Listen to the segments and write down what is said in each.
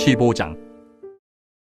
15장.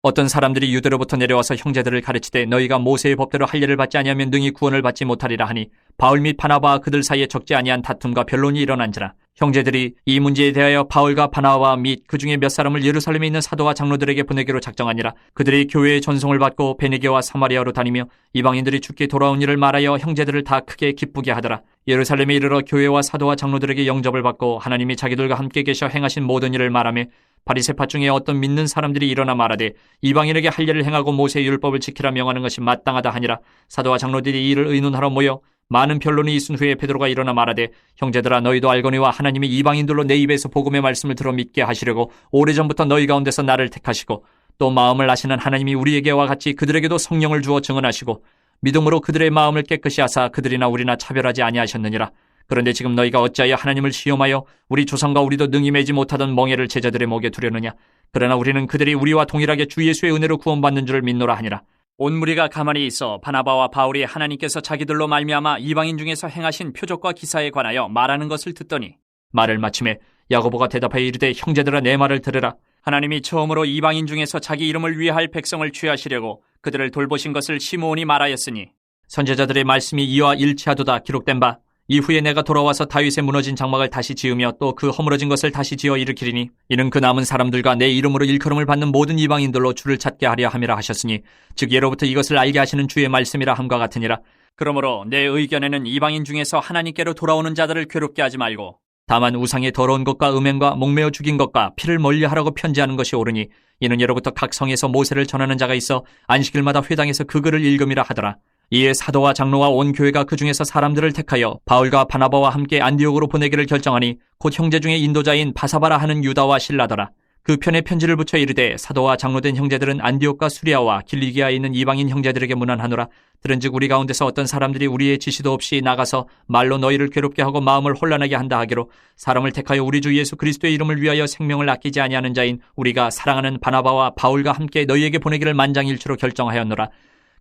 어떤 사람들이 유대로부터 내려와서 형제들을 가르치되 너희가 모세의 법대로 할례를 받지 아니하면 능히 구원을 받지 못하리라 하니 바울 및 바나바와 그들 사이에 적지 아니한 다툼과 변론이 일어난지라. 형제들이 이 문제에 대하여 바울과 바나바 및 그 중에 몇 사람을 예루살렘에 있는 사도와 장로들에게 보내기로 작정하니라. 그들이 교회의 전송을 받고 베니게와 사마리아로 다니며 이방인들이 죽게 돌아온 일을 말하여 형제들을 다 크게 기쁘게 하더라. 예루살렘에 이르러 교회와 사도와 장로들에게 영접을 받고 하나님이 자기들과 함께 계셔 행하신 모든 일을 말하며 바리새파 중에 어떤 믿는 사람들이 일어나 말하되 이방인에게 할례를 행하고 모세의 율법을 지키라 명하는 것이 마땅하다 하니라. 사도와 장로들이 이 일을 의논하러 모여 많은 변론이 있은 후에 베드로가 일어나 말하되 형제들아 너희도 알거니와 하나님이 이방인들로 내 입에서 복음의 말씀을 들어 믿게 하시려고 오래전부터 너희 가운데서 나를 택하시고 또 마음을 아시는 하나님이 우리에게와 같이 그들에게도 성령을 주어 증언하시고 믿음으로 그들의 마음을 깨끗이 하사 그들이나 우리나 차별하지 아니하셨느니라. 그런데 지금 너희가 어찌하여 하나님을 시험하여 우리 조상과 우리도 능히 매지 못하던 멍에를 제자들의 목에 두려느냐. 그러나 우리는 그들이 우리와 동일하게 주 예수의 은혜로 구원받는 줄을 믿노라 하니라. 온 무리가 가만히 있어 바나바와 바울이 하나님께서 자기들로 말미암아 이방인 중에서 행하신 표적과 기사에 관하여 말하는 것을 듣더니 말을 마침에 야고보가 대답하여 이르되 형제들아 내 말을 들으라. 하나님이 처음으로 이방인 중에서 자기 이름을 위할 백성을 취하시려고 그들을 돌보신 것을 시므온이 말하였으니 선지자들의 말씀이 이와 일치하도다 기록된 바 이후에 내가 돌아와서 다윗의 무너진 장막을 다시 지으며 또 그 허물어진 것을 다시 지어 일으키리니 이는 그 남은 사람들과 내 이름으로 일컬음을 받는 모든 이방인들로 주를 찾게 하려 함이라 하셨으니 즉 예로부터 이것을 알게 하시는 주의 말씀이라 함과 같으니라. 그러므로 내 의견에는 이방인 중에서 하나님께로 돌아오는 자들을 괴롭게 하지 말고 다만 우상의 더러운 것과 음행과 목매어 죽인 것과 피를 멀리하라고 편지하는 것이 옳으니 이는 예로부터 각 성에서 모세를 전하는 자가 있어 안식일마다 회당에서 그 글을 읽음이라 하더라. 이에 사도와 장로와 온 교회가 그 중에서 사람들을 택하여 바울과 바나바와 함께 안디옥으로 보내기를 결정하니 곧 형제 중에 인도자인 바사바라 하는 유다와 실라더라. 그 편에 편지를 붙여 이르되 사도와 장로된 형제들은 안디옥과 수리아와 길리기아에 있는 이방인 형제들에게 문안하노라. 들은즉 우리 가운데서 어떤 사람들이 우리의 지시도 없이 나가서 말로 너희를 괴롭게 하고 마음을 혼란하게 한다 하기로 사람을 택하여 우리 주 예수 그리스도의 이름을 위하여 생명을 아끼지 아니하는 자인 우리가 사랑하는 바나바와 바울과 함께 너희에게 보내기를 만장일치로 결정하였노라.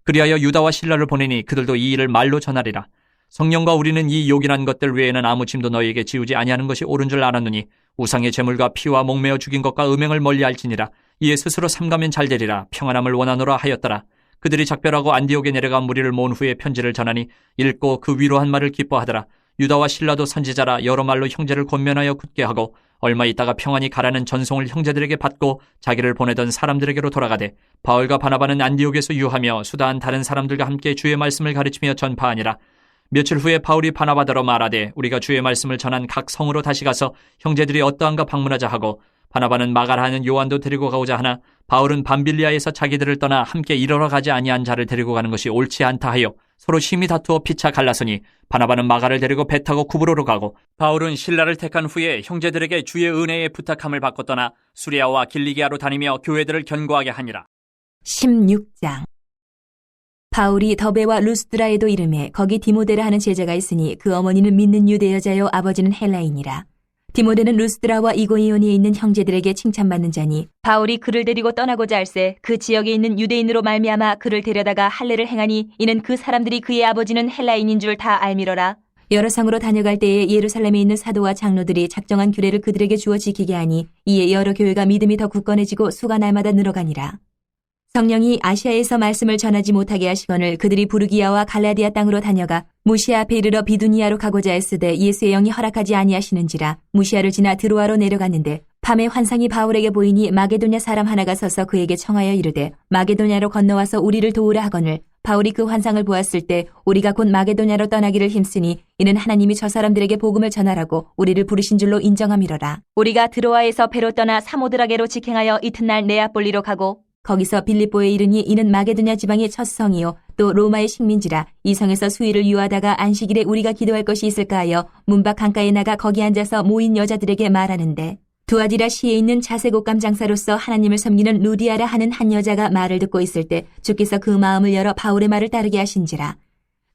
그리하여 유다와 실라를 보내니 그들도 이 일을 말로 전하리라. 성령과 우리는 이 요긴한 것들 외에는 아무 짐도 너희에게 지우지 아니하는 것이 옳은 줄 알았느니 우상의 제물과 피와 목매어 죽인 것과 음행을 멀리할지니라. 이에 스스로 삼가면 잘되리라. 평안함을 원하노라 하였더라. 그들이 작별하고 안디옥에 내려가 무리를 모은 후에 편지를 전하니 읽고 그 위로한 말을 기뻐하더라. 유다와 실라도 선지자라 여러 말로 형제를 권면하여 굳게 하고 얼마 있다가 평안히 가라는 전송을 형제들에게 받고 자기를 보내던 사람들에게로 돌아가되 바울과 바나바는 안디옥에서 유하며 수다한 다른 사람들과 함께 주의 말씀을 가르치며 전파하니라. 며칠 후에 바울이 바나바더러 말하되 우리가 주의 말씀을 전한 각 성으로 다시 가서 형제들이 어떠한가 방문하자 하고 바나바는 마가라 하는 요한도 데리고 가고자 하나 바울은 밤빌리아에서 자기들을 떠나 함께 일하러 가지 아니한 자를 데리고 가는 것이 옳지 않다 하여 서로 심히 다투어 피차 갈라서니 바나바는 마가를 데리고 배 타고 구브로로 가고 바울은 실라를 택한 후에 형제들에게 주의 은혜에 부탁함을 받고 떠나 수리아와 길리기아로 다니며 교회들을 견고하게 하니라. 16장. 바울이 더베와 루스드라에도 이르매 거기 디모데라 하는 제자가 있으니 그 어머니는 믿는 유대 여자요 아버지는 헬라인이라. 디모데는 루스드라와 이고니온에 있는 형제들에게 칭찬받는 자니 바울이 그를 데리고 떠나고자 할세 그 지역에 있는 유대인으로 말미암아 그를 데려다가 할례를 행하니 이는 그 사람들이 그의 아버지는 헬라인인 줄 다 알미러라. 여러 성으로 다녀갈 때에 예루살렘에 있는 사도와 장로들이 작정한 규례를 그들에게 주어 지키게 하니 이에 여러 교회가 믿음이 더 굳건해지고 수가 날마다 늘어가니라. 성령이 아시아에서 말씀을 전하지 못하게 하시거늘 그들이 부르기아와 갈라디아 땅으로 다녀가 무시아 앞에 이르러 비두니아로 가고자 했으되 예수의 영이 허락하지 아니하시는지라 무시아를 지나 드로아로 내려갔는데 밤에 환상이 바울에게 보이니 마게도냐 사람 하나가 서서 그에게 청하여 이르되 마게도냐로 건너와서 우리를 도우라 하거늘 바울이 그 환상을 보았을 때 우리가 곧 마게도냐로 떠나기를 힘쓰니 이는 하나님이 저 사람들에게 복음을 전하라고 우리를 부르신 줄로 인정함이로라. 우리가 드로아에서 배로 떠나 사모드라게로 직행하여 이튿날 네아폴리로 가고 거기서 빌립보에 이르니 이는 마게도냐 지방의 첫 성이요 또 로마의 식민지라. 이 성에서 수일을 유하다가 안식일에 우리가 기도할 것이 있을까 하여 문밖 강가에 나가 거기 앉아서 모인 여자들에게 말하는데 두아디라 시에 있는 자색옷감 장사로서 하나님을 섬기는 루디아라 하는 한 여자가 말을 듣고 있을 때 주께서 그 마음을 열어 바울의 말을 따르게 하신지라.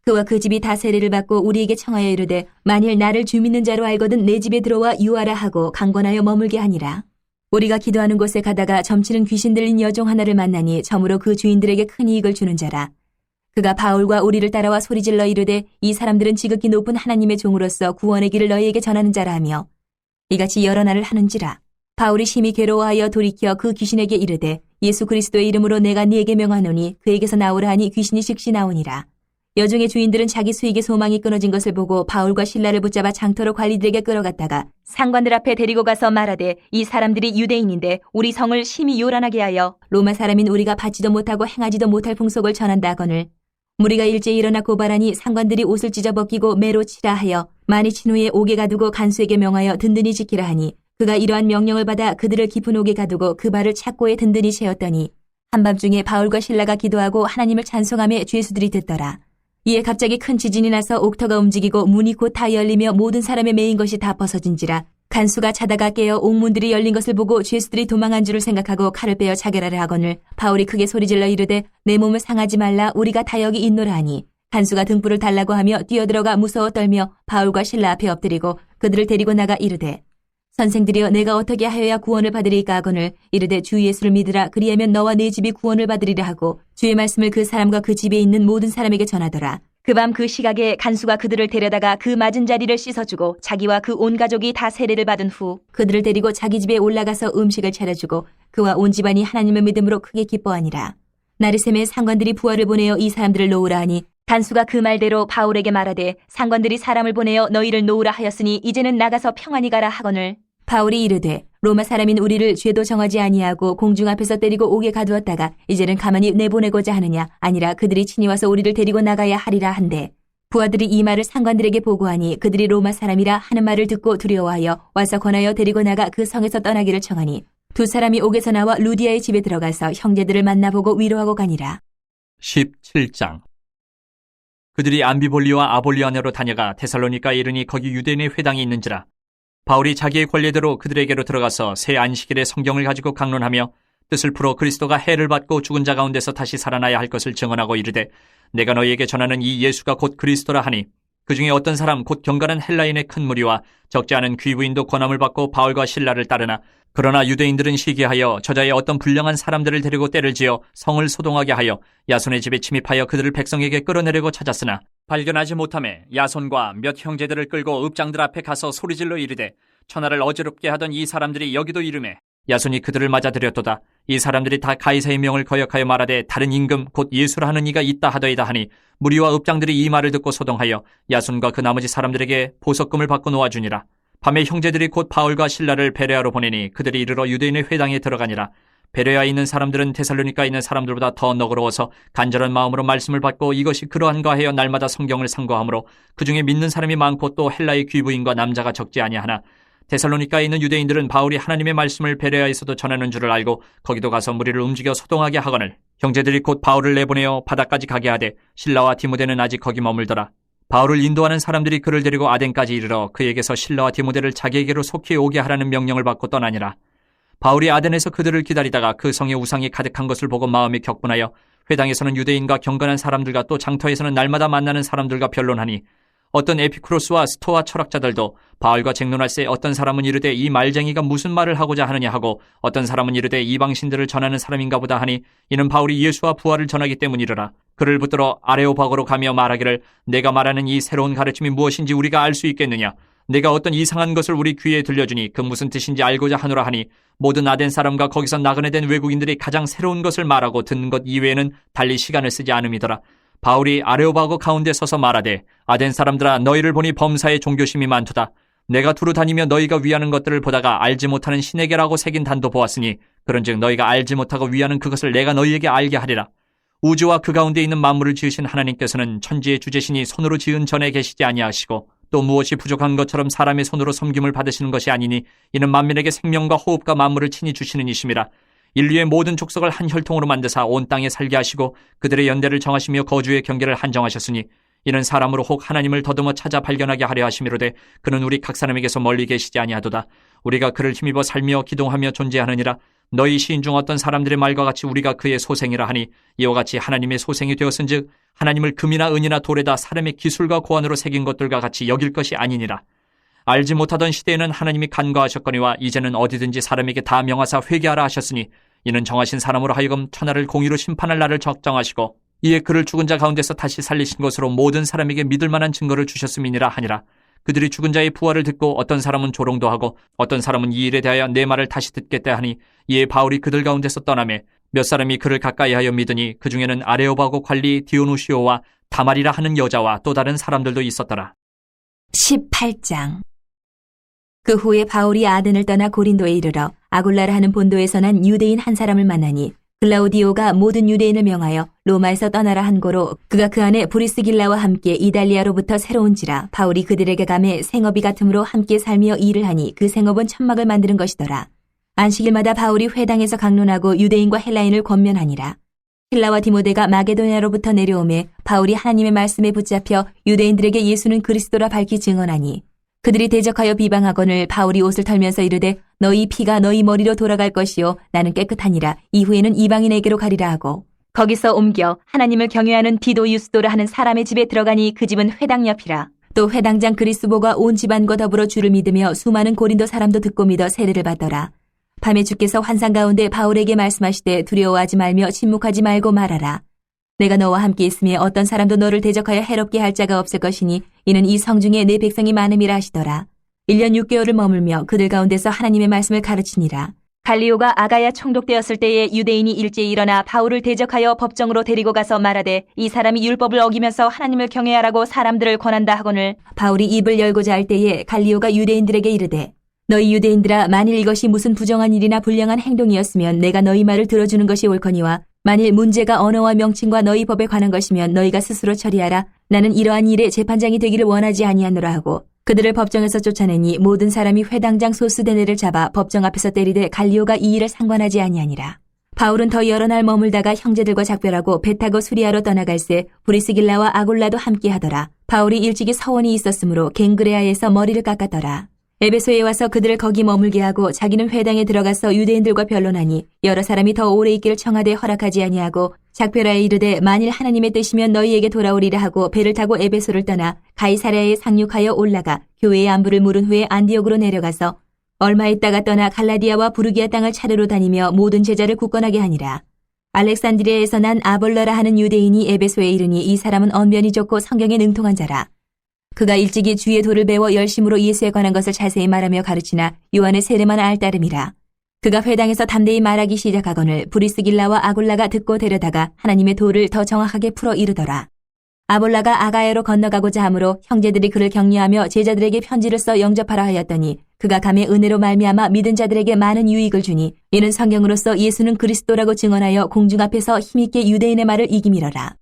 그와 그 집이 다 세례를 받고 우리에게 청하여 이르되 만일 나를 주 믿는 자로 알거든 내 집에 들어와 유하라 하고 강권하여 머물게 하니라. 우리가 기도하는 곳에 가다가 점치는 귀신 들린 여종 하나를 만나니 점으로 그 주인들에게 큰 이익을 주는 자라. 그가 바울과 우리를 따라와 소리질러 이르되 이 사람들은 지극히 높은 하나님의 종으로서 구원의 길을 너희에게 전하는 자라 하며 이같이 여러 날을 하는지라. 바울이 심히 괴로워하여 돌이켜 그 귀신에게 이르되 예수 그리스도의 이름으로 내가 네게 명하노니 그에게서 나오라 하니 귀신이 즉시 나오니라. 여중의 주인들은 자기 수익의 소망이 끊어진 것을 보고 바울과 실라를 붙잡아 장터로 관리들에게 끌어갔다가 상관들 앞에 데리고 가서 말하되 이 사람들이 유대인인데 우리 성을 심히 요란하게 하여 로마 사람인 우리가 받지도 못하고 행하지도 못할 풍속을 전한다 하거늘 무리가 일제히 일어나 고발하니 상관들이 옷을 찢어 벗기고 매로 치라 하여 많이 친 후에 옥에 가두고 간수에게 명하여 든든히 지키라 하니 그가 이러한 명령을 받아 그들을 깊은 옥에 가두고 그 발을 착고에 든든히 채웠더니 한밤중에 바울과 실라가 기도하고 하나님을 찬송하며 죄수들이 듣더라. 이에 갑자기 큰 지진이 나서 옥터가 움직이고 문이 곧 다 열리며 모든 사람의 매인 것이 다 벗어진지라. 간수가 자다가 깨어 옥문들이 열린 것을 보고 죄수들이 도망한 줄을 생각하고 칼을 빼어 자결하려 하거늘 바울이 크게 소리질러 이르되 내 몸을 상하지 말라 우리가 다 여기 있노라 하니 간수가 등불을 달라고 하며 뛰어들어가 무서워 떨며 바울과 실라 앞에 엎드리고 그들을 데리고 나가 이르되 선생들이여 내가 어떻게 하여야 구원을 받으리까 하거늘 이르되 주 예수를 믿으라 그리하면 너와 네 집이 구원을 받으리라 하고 주의 말씀을 그 사람과 그 집에 있는 모든 사람에게 전하더라. 그 밤 그 시각에 간수가 그들을 데려다가 그 맞은 자리를 씻어주고 자기와 그 온 가족이 다 세례를 받은 후 그들을 데리고 자기 집에 올라가서 음식을 차려주고 그와 온 집안이 하나님을 믿음으로 크게 기뻐하니라. 나리샘의 상관들이 부하를 보내어 이 사람들을 놓으라 하니 간수가 그 말대로 바울에게 말하되 상관들이 사람을 보내어 너희를 놓으라 하였으니 이제는 나가서 평안히 가라 하거늘 바울이 이르되 로마 사람인 우리를 죄도 정하지 아니하고 공중 앞에서 때리고 옥에 가두었다가 이제는 가만히 내보내고자 하느냐 아니라 그들이 친히 와서 우리를 데리고 나가야 하리라 한데 부하들이 이 말을 상관들에게 보고하니 그들이 로마 사람이라 하는 말을 듣고 두려워하여 와서 권하여 데리고 나가 그 성에서 떠나기를 청하니 두 사람이 옥에서 나와 루디아의 집에 들어가서 형제들을 만나보고 위로하고 가니라. 17장 그들이 암비볼리와 아볼리아네로 다녀가 데살로니가에 이르니 거기 유대인의 회당이 있는지라. 바울이 자기의 권례대로 그들에게로 들어가서 새 안식일에 성경을 가지고 강론하며 뜻을 풀어 그리스도가 해를 받고 죽은 자 가운데서 다시 살아나야 할 것을 증언하고 이르되 내가 너희에게 전하는 이 예수가 곧 그리스도라 하니 그 중에 어떤 사람 곧 경건한 헬라인의 큰 무리와 적지 않은 귀부인도 권함을 받고 바울과 실라를 따르나 그러나 유대인들은 시기하여 저자의 어떤 불량한 사람들을 데리고 때를 지어 성을 소동하게 하여 야손의 집에 침입하여 그들을 백성에게 끌어내려고 찾았으나 발견하지 못하매 야손과 몇 형제들을 끌고 읍장들 앞에 가서 소리질러 이르되 천하를 어지럽게 하던 이 사람들이 여기도 이르매 야손이 그들을 맞아들였도다. 이 사람들이 다 가이사의 명을 거역하여 말하되 다른 임금 곧 예수라 하는 이가 있다 하더이다 하니 무리와 읍장들이 이 말을 듣고 소동하여 야손과 그 나머지 사람들에게 보석금을 받고 놓아주니라. 밤에 형제들이 곧 바울과 실라를 베레아로 보내니 그들이 이르러 유대인의 회당에 들어가니라. 베레아에 있는 사람들은 데살로니가에 있는 사람들보다 더 너그러워서 간절한 마음으로 말씀을 받고 이것이 그러한가 하여 날마다 성경을 상고하므로 그중에 믿는 사람이 많고 또 헬라의 귀부인과 남자가 적지 아니하나 데살로니가에 있는 유대인들은 바울이 하나님의 말씀을 베레아에서도 전하는 줄을 알고 거기도 가서 무리를 움직여 소동하게 하거늘 형제들이 곧 바울을 내보내어 바다까지 가게 하되 실라와 디모데는 아직 거기 머물더라. 바울을 인도하는 사람들이 그를 데리고 아덴까지 이르러 그에게서 실라와 디모데를 자기에게로 속히 오게 하라는 명령을 받고 떠나니라. 바울이 아덴에서 그들을 기다리다가 그 성에 우상이 가득한 것을 보고 마음이 격분하여 회당에서는 유대인과 경건한 사람들과 또 장터에서는 날마다 만나는 사람들과 변론하니 어떤 에피쿠로스와 스토아 철학자들도 바울과 쟁론할새 어떤 사람은 이르되 이 말쟁이가 무슨 말을 하고자 하느냐 하고 어떤 사람은 이르되 이방신들을 전하는 사람인가 보다 하니 이는 바울이 예수와 부활을 전하기 때문이르라. 그를 붙들어 아레오바고로 가며 말하기를 내가 말하는 이 새로운 가르침이 무엇인지 우리가 알 수 있겠느냐. 내가 어떤 이상한 것을 우리 귀에 들려주니 그 무슨 뜻인지 알고자 하노라 하니 모든 아덴 사람과 거기서 나그네 된 외국인들이 가장 새로운 것을 말하고 듣는 것 이외에는 달리 시간을 쓰지 않음이더라. 바울이 아레오바고 가운데 서서 말하되 아덴 사람들아 너희를 보니 범사에 종교심이 많도다. 내가 두루 다니며 너희가 위하는 것들을 보다가 알지 못하는 신에게라고 새긴 단도 보았으니 그런즉 너희가 알지 못하고 위하는 그것을 내가 너희에게 알게 하리라. 우주와 그 가운데 있는 만물을 지으신 하나님께서는 천지의 주제신이 손으로 지은 전에 계시지 아니하시고 또 무엇이 부족한 것처럼 사람의 손으로 섬김을 받으시는 것이 아니니 이는 만민에게 생명과 호흡과 만물을 친히 주시는 이심이라. 인류의 모든 족속을 한 혈통으로 만드사 온 땅에 살게 하시고 그들의 연대를 정하시며 거주의 경계를 한정하셨으니 이는 사람으로 혹 하나님을 더듬어 찾아 발견하게 하려 하심이로되 그는 우리 각 사람에게서 멀리 계시지 아니하도다. 우리가 그를 힘입어 살며 기동하며 존재하느니라. 너희 시인 중 어떤 사람들의 말과 같이 우리가 그의 소생이라 하니 이와 같이 하나님의 소생이 되었은즉 하나님을 금이나 은이나 돌에다 사람의 기술과 고안으로 새긴 것들과 같이 여길 것이 아니니라. 알지 못하던 시대에는 하나님이 간과하셨거니와 이제는 어디든지 사람에게 다 명하사 회개하라 하셨으니 이는 정하신 사람으로 하여금 천하를 공의로 심판할 날을 적정하시고 이에 그를 죽은 자 가운데서 다시 살리신 것으로 모든 사람에게 믿을 만한 증거를 주셨음이니라 하니라. 그들이 죽은 자의 부활을 듣고 어떤 사람은 조롱도 하고 어떤 사람은 이 일에 대하여 내 말을 다시 듣겠다 하니 이에 바울이 그들 가운데서 떠나매 몇 사람이 그를 가까이하여 믿으니 그 중에는 아레오바고 관리 디오누시오와 다말이라 하는 여자와 또 다른 사람들도 있었더라. 18장. 그 후에 바울이 아덴을 떠나 고린도에 이르러 아굴라라 하는 본도에서 난 유대인 한 사람을 만나니 글라우디오가 모든 유대인을 명하여 로마에서 떠나라 한 고로 그가 그 안에 브리스길라와 함께 이달리아로부터 새로운지라 바울이 그들에게 감해 생업이 같으므로 함께 살며 일을 하니 그 생업은 천막을 만드는 것이더라. 안식일마다 바울이 회당에서 강론하고 유대인과 헬라인을 권면하니라. 실라와 디모데가 마게도냐로부터 내려오매 바울이 하나님의 말씀에 붙잡혀 유대인들에게 예수는 그리스도라 밝히 증언하니 그들이 대적하여 비방하거늘 바울이 옷을 털면서 이르되 너희 피가 너희 머리로 돌아갈 것이요 나는 깨끗하니라. 이후에는 이방인에게로 가리라 하고 거기서 옮겨 하나님을 경외하는 디도 유스도라 하는 사람의 집에 들어가니 그 집은 회당 옆이라. 또 회당장 그리스보가 온 집안과 더불어 주를 믿으며 수많은 고린도 사람도 듣고 믿어 세례를 받더라. 밤에 주께서 환상 가운데 바울에게 말씀하시되 두려워하지 말며 침묵하지 말고 말하라. 내가 너와 함께 있으며 어떤 사람도 너를 대적하여 해롭게 할 자가 없을 것이니 이는 이 성중에 내 백성이 많음이라 하시더라. 1년 6개월을 머물며 그들 가운데서 하나님의 말씀을 가르치니라. 갈리오가 아가야 총독되었을 때에 유대인이 일제히 일어나 바울을 대적하여 법정으로 데리고 가서 말하되 이 사람이 율법을 어기면서 하나님을 경외하라고 사람들을 권한다 하거늘 바울이 입을 열고자 할 때에 갈리오가 유대인들에게 이르되 너희 유대인들아 만일 이것이 무슨 부정한 일이나 불량한 행동이었으면 내가 너희 말을 들어주는 것이 옳거니와 만일 문제가 언어와 명칭과 너희 법에 관한 것이면 너희가 스스로 처리하라. 나는 이러한 일에 재판장이 되기를 원하지 아니하노라 하고 그들을 법정에서 쫓아내니 모든 사람이 회당장 소스데네를 잡아 법정 앞에서 때리되 갈리오가 이 일을 상관하지 아니하니라. 바울은 더 여러 날 머물다가 형제들과 작별하고 배 타고 수리아로 떠나갈새 브리스길라와 아굴라도 함께 하더라. 바울이 일찍이 서원이 있었으므로 갱그레아에서 머리를 깎았더라. 에베소에 와서 그들을 거기 머물게 하고 자기는 회당에 들어가서 유대인들과 변론하니 여러 사람이 더 오래 있기를 청하되 허락하지 아니하고 작별하에 이르되 만일 하나님의 뜻이면 너희에게 돌아오리라 하고 배를 타고 에베소를 떠나 가이사랴에 상륙하여 올라가 교회의 안부를 물은 후에 안디옥으로 내려가서 얼마 있다가 떠나 갈라디아와 부르기아 땅을 차례로 다니며 모든 제자를 굳건하게 하니라. 알렉산드리아에서 난 아볼러라 하는 유대인이 에베소에 이르니 이 사람은 언변이 좋고 성경에 능통한 자라. 그가 일찍이 주의 도를 배워 열심으로 예수에 관한 것을 자세히 말하며 가르치나 요한의 세례만 알 따름이라. 그가 회당에서 담대히 말하기 시작하거늘 브리스길라와 아굴라가 듣고 데려다가 하나님의 도를 더 정확하게 풀어 이르더라. 아볼라가 아가야로 건너가고자 하므로 형제들이 그를 격려하며 제자들에게 편지를 써 영접하라 하였더니 그가 감의 은혜로 말미암아 믿은 자들에게 많은 유익을 주니 이는 성경으로서 예수는 그리스도라고 증언하여 공중 앞에서 힘있게 유대인의 말을 이기밀어라.